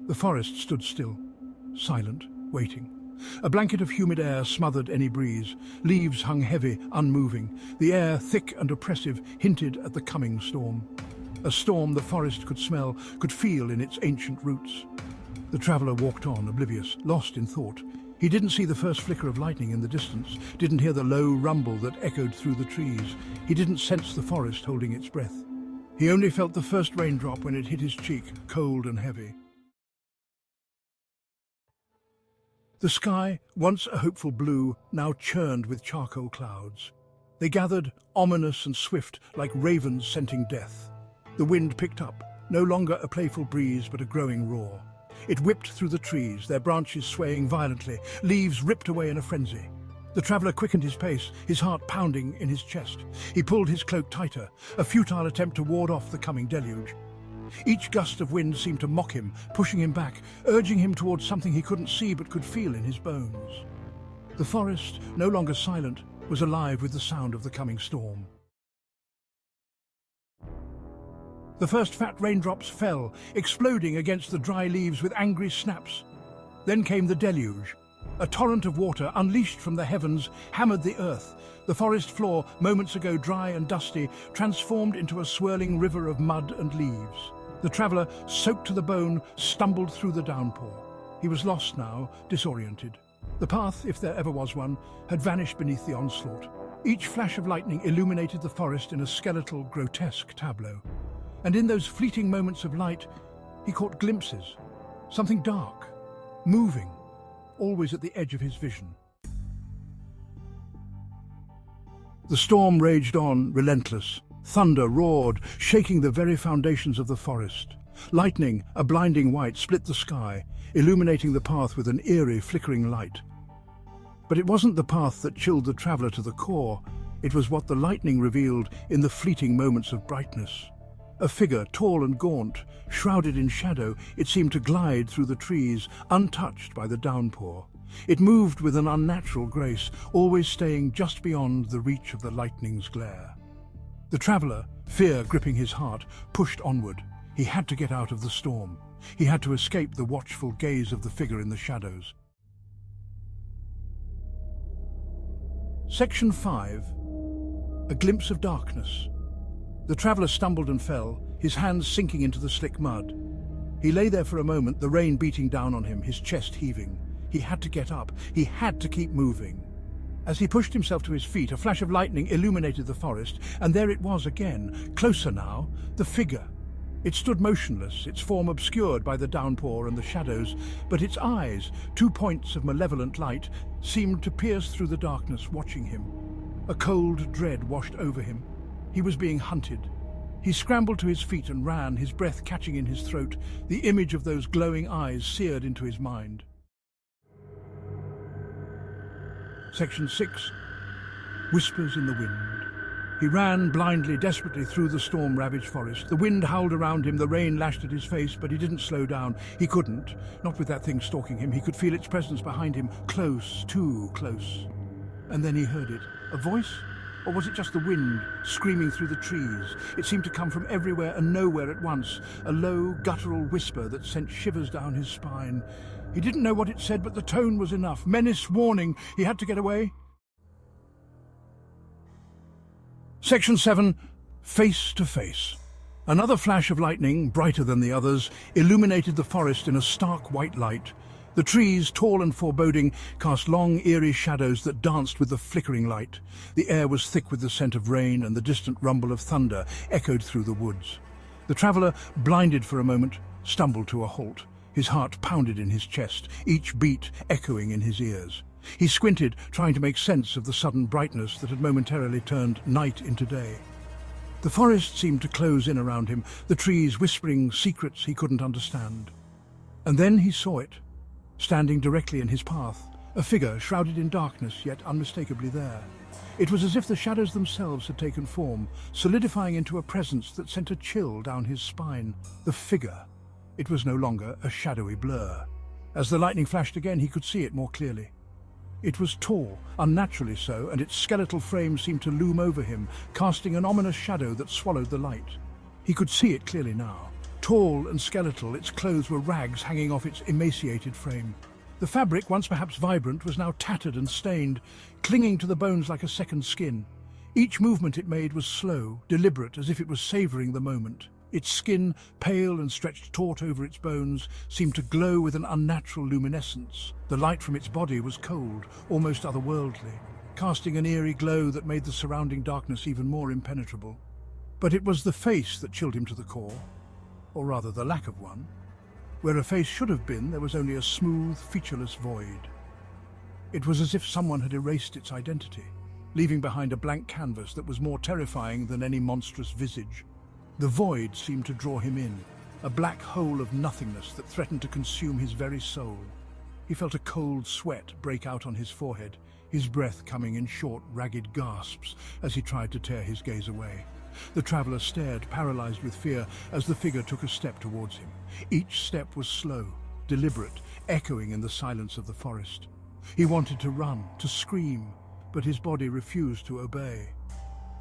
The forest stood still, silent, waiting. A blanket of humid air smothered any breeze. Leaves hung heavy, unmoving. The air, thick and oppressive, hinted at the coming storm. A storm the forest could smell, could feel in its ancient roots. The traveller walked on, oblivious, lost in thought. He didn't see the first flicker of lightning in the distance, didn't hear the low rumble that echoed through the trees. He didn't sense the forest holding its breath. He only felt the first raindrop when it hit his cheek, cold and heavy. The sky, once a hopeful blue, now churned with charcoal clouds. They gathered, ominous and swift, like ravens scenting death. The wind picked up, no longer a playful breeze but a growing roar. It whipped through the trees, their branches swaying violently, leaves ripped away in a frenzy. The traveller quickened his pace, his heart pounding in his chest. He pulled his cloak tighter, a futile attempt to ward off the coming deluge. Each gust of wind seemed to mock him, pushing him back, urging him towards something he couldn't see but could feel in his bones. The forest, no longer silent, was alive with the sound of the coming storm. The first fat raindrops fell, exploding against the dry leaves with angry snaps. Then came the deluge. A torrent of water, unleashed from the heavens, hammered the earth. The forest floor, moments ago dry and dusty, transformed into a swirling river of mud and leaves. The traveller, soaked to the bone, stumbled through the downpour. He was lost now, disoriented. The path, if there ever was one, had vanished beneath the onslaught. Each flash of lightning illuminated the forest in a skeletal, grotesque tableau. And in those fleeting moments of light, he caught glimpses. Something dark, moving, always at the edge of his vision. The storm raged on, relentless. Thunder roared, shaking the very foundations of the forest. Lightning, a blinding white, split the sky, illuminating the path with an eerie, flickering light. But it wasn't the path that chilled the traveller to the core. It was what the lightning revealed in the fleeting moments of brightness. A figure, tall and gaunt, shrouded in shadow, it seemed to glide through the trees, untouched by the downpour. It moved with an unnatural grace, always staying just beyond the reach of the lightning's glare. The traveller, fear gripping his heart, pushed onward. He had to get out of the storm. He had to escape the watchful gaze of the figure in the shadows. Section 5. A glimpse of darkness. The traveller stumbled and fell, his hands sinking into the slick mud. He lay there for a moment, the rain beating down on him, his chest heaving. He had to get up. He had to keep moving. As he pushed himself to his feet, a flash of lightning illuminated the forest, and there it was again, closer now, the figure. It stood motionless, its form obscured by the downpour and the shadows, but its eyes, 2 points of malevolent light, seemed to pierce through the darkness, watching him. A cold dread washed over him. He was being hunted. He scrambled to his feet and ran, his breath catching in his throat, the image of those glowing eyes seared into his mind. Section 6. Whispers in the wind. He ran blindly, desperately through the storm-ravaged forest. The wind howled around him, the rain lashed at his face, but he didn't slow down. He couldn't, not with that thing stalking him. He could feel its presence behind him, close, too close. And then he heard it. A voice? Or was it just the wind, screaming through the trees? It seemed to come from everywhere and nowhere at once, a low, guttural whisper that sent shivers down his spine. He didn't know what it said, but the tone was enough. Menace, warning. He had to get away. Section 7. Face to face. Another flash of lightning, brighter than the others, illuminated the forest in a stark white light. The trees, tall and foreboding, cast long, eerie shadows that danced with the flickering light. The air was thick with the scent of rain, and the distant rumble of thunder echoed through the woods. The traveller, blinded for a moment, stumbled to a halt. His heart pounded in his chest, each beat echoing in his ears. He squinted, trying to make sense of the sudden brightness that had momentarily turned night into day. The forest seemed to close in around him, the trees whispering secrets he couldn't understand. And then he saw it. Standing directly in his path, a figure shrouded in darkness, yet unmistakably there. It was as if the shadows themselves had taken form, solidifying into a presence that sent a chill down his spine. The figure. It was no longer a shadowy blur. As the lightning flashed again, he could see it more clearly. It was tall, unnaturally so, and its skeletal frame seemed to loom over him, casting an ominous shadow that swallowed the light. He could see it clearly now. Tall and skeletal, its clothes were rags hanging off its emaciated frame. The fabric, once perhaps vibrant, was now tattered and stained, clinging to the bones like a second skin. Each movement it made was slow, deliberate, as if it was savouring the moment. Its skin, pale and stretched taut over its bones, seemed to glow with an unnatural luminescence. The light from its body was cold, almost otherworldly, casting an eerie glow that made the surrounding darkness even more impenetrable. But it was the face that chilled him to the core, or rather the lack of one. Where a face should have been, there was only a smooth, featureless void. It was as if someone had erased its identity, leaving behind a blank canvas that was more terrifying than any monstrous visage. The void seemed to draw him in, a black hole of nothingness that threatened to consume his very soul. He felt a cold sweat break out on his forehead, his breath coming in short, ragged gasps as he tried to tear his gaze away. The traveller stared, paralyzed with fear, as the figure took a step towards him. Each step was slow, deliberate, echoing in the silence of the forest. He wanted to run, to scream, but his body refused to obey.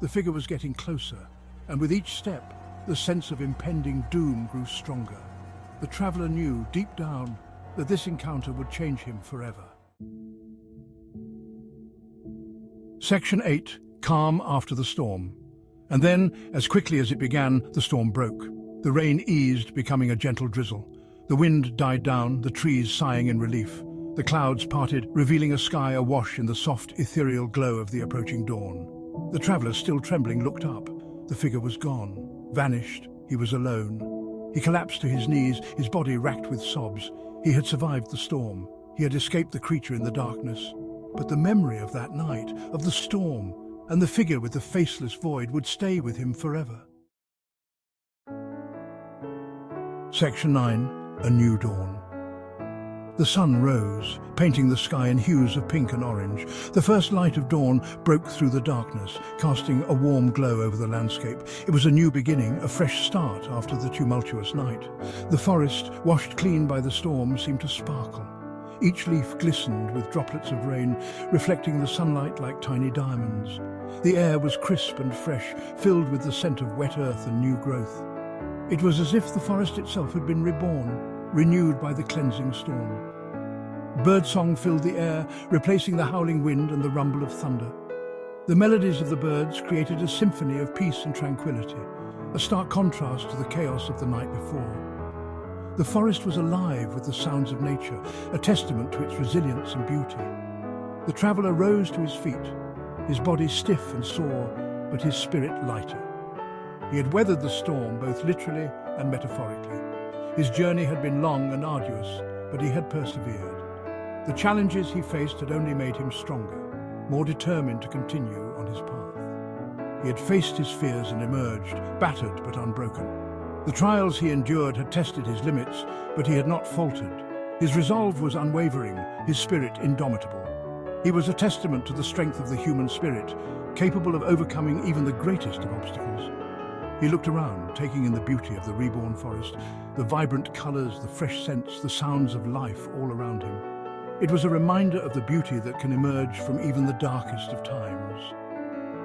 The figure was getting closer, and with each step, the sense of impending doom grew stronger. The traveller knew, deep down, that this encounter would change him forever. Section 8. Calm after the storm. And then, as quickly as it began, the storm broke. The rain eased, becoming a gentle drizzle. The wind died down, the trees sighing in relief. The clouds parted, revealing a sky awash in the soft, ethereal glow of the approaching dawn. The traveller, still trembling, looked up. The figure was gone, vanished. He was alone. He collapsed to his knees, his body racked with sobs. He had survived the storm. He had escaped the creature in the darkness. But the memory of that night, of the storm, and the figure with the faceless void would stay with him forever. Section 9. A New Dawn. The sun rose, painting the sky in hues of pink and orange. The first light of dawn broke through the darkness, casting a warm glow over the landscape. It was a new beginning, a fresh start after the tumultuous night. The forest, washed clean by the storm, seemed to sparkle. Each leaf glistened with droplets of rain, reflecting the sunlight like tiny diamonds. The air was crisp and fresh, filled with the scent of wet earth and new growth. It was as if the forest itself had been reborn, renewed by the cleansing storm. Birdsong filled the air, replacing the howling wind and the rumble of thunder. The melodies of the birds created a symphony of peace and tranquility, a stark contrast to the chaos of the night before. The forest was alive with the sounds of nature, a testament to its resilience and beauty. The traveller rose to his feet, his body stiff and sore, but his spirit lighter. He had weathered the storm both literally and metaphorically. His journey had been long and arduous, but he had persevered. The challenges he faced had only made him stronger, more determined to continue on his path. He had faced his fears and emerged, battered but unbroken. The trials he endured had tested his limits, but he had not faltered. His resolve was unwavering, his spirit indomitable. He was a testament to the strength of the human spirit, capable of overcoming even the greatest of obstacles. He looked around, taking in the beauty of the reborn forest, the vibrant colours, the fresh scents, the sounds of life all around him. It was a reminder of the beauty that can emerge from even the darkest of times.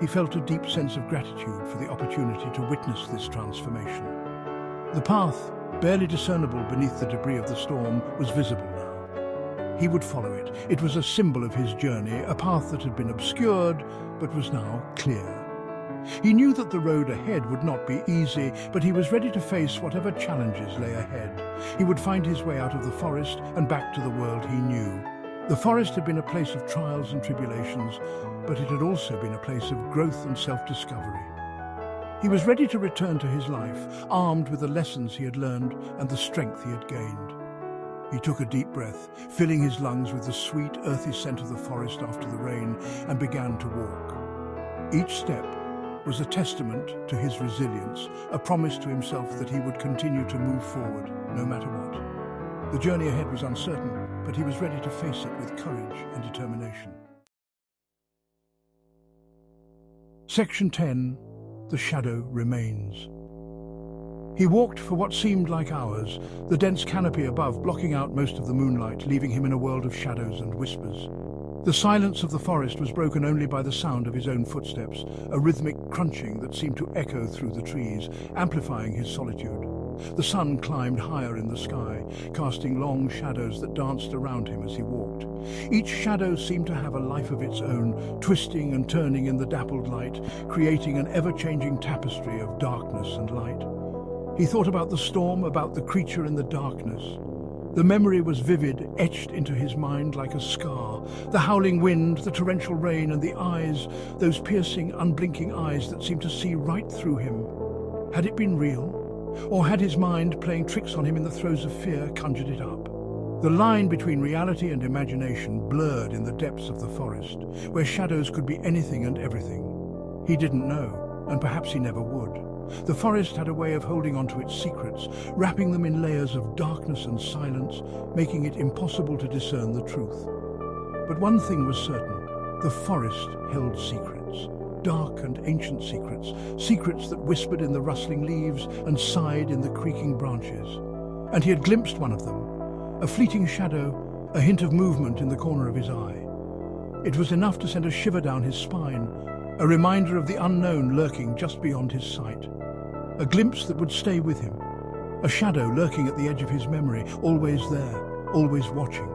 He felt a deep sense of gratitude for the opportunity to witness this transformation. The path, barely discernible beneath the debris of the storm, was visible now. He would follow it. It was a symbol of his journey, a path that had been obscured, but was now clear. He knew that the road ahead would not be easy, but he was ready to face whatever challenges lay ahead. He would find his way out of the forest and back to the world he knew. The forest had been a place of trials and tribulations, but it had also been a place of growth and self-discovery. He was ready to return to his life, armed with the lessons he had learned and the strength he had gained. He took a deep breath, filling his lungs with the sweet, earthy scent of the forest after the rain, and began to walk. Each step was a testament to his resilience, a promise to himself that he would continue to move forward, no matter what. The journey ahead was uncertain, but he was ready to face it with courage and determination. Section 10. The shadow remains. He walked for what seemed like hours, the dense canopy above blocking out most of the moonlight, leaving him in a world of shadows and whispers. The silence of the forest was broken only by the sound of his own footsteps, a rhythmic crunching that seemed to echo through the trees, amplifying his solitude. The sun climbed higher in the sky, casting long shadows that danced around him as he walked. Each shadow seemed to have a life of its own, twisting and turning in the dappled light, creating an ever-changing tapestry of darkness and light. He thought about the storm, about the creature in the darkness. The memory was vivid, etched into his mind like a scar. The howling wind, the torrential rain, and the eyes, those piercing, unblinking eyes that seemed to see right through him. Had it been real? Or had his mind, playing tricks on him in the throes of fear, conjured it up? The line between reality and imagination blurred in the depths of the forest, where shadows could be anything and everything. He didn't know, and perhaps he never would. The forest had a way of holding on to its secrets, wrapping them in layers of darkness and silence, making it impossible to discern the truth. But one thing was certain: the forest held secrets. Dark and ancient secrets, secrets that whispered in the rustling leaves and sighed in the creaking branches. And he had glimpsed one of them, a fleeting shadow, a hint of movement in the corner of his eye. It was enough to send a shiver down his spine, a reminder of the unknown lurking just beyond his sight. A glimpse that would stay with him, a shadow lurking at the edge of his memory, always there, always watching.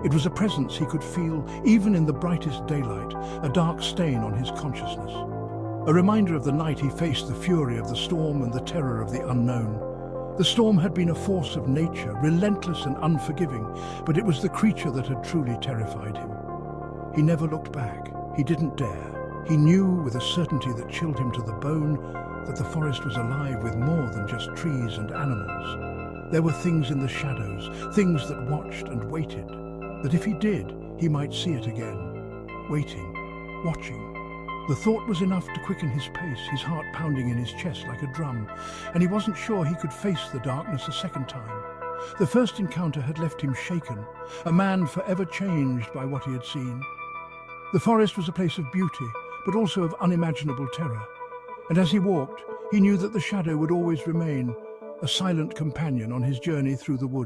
It was a presence he could feel, even in the brightest daylight, a dark stain on his consciousness. A reminder of the night he faced the fury of the storm and the terror of the unknown. The storm had been a force of nature, relentless and unforgiving, but it was the creature that had truly terrified him. He never looked back. He didn't dare. He knew with a certainty that chilled him to the bone that the forest was alive with more than just trees and animals. There were things in the shadows, things that watched and waited, that if he did, he might see it again. Waiting, watching. The thought was enough to quicken his pace, his heart pounding in his chest like a drum, and he wasn't sure he could face the darkness a second time. The first encounter had left him shaken, a man forever changed by what he had seen. The forest was a place of beauty, but also of unimaginable terror. And as he walked, he knew that the shadow would always remain, a silent companion on his journey through the woods.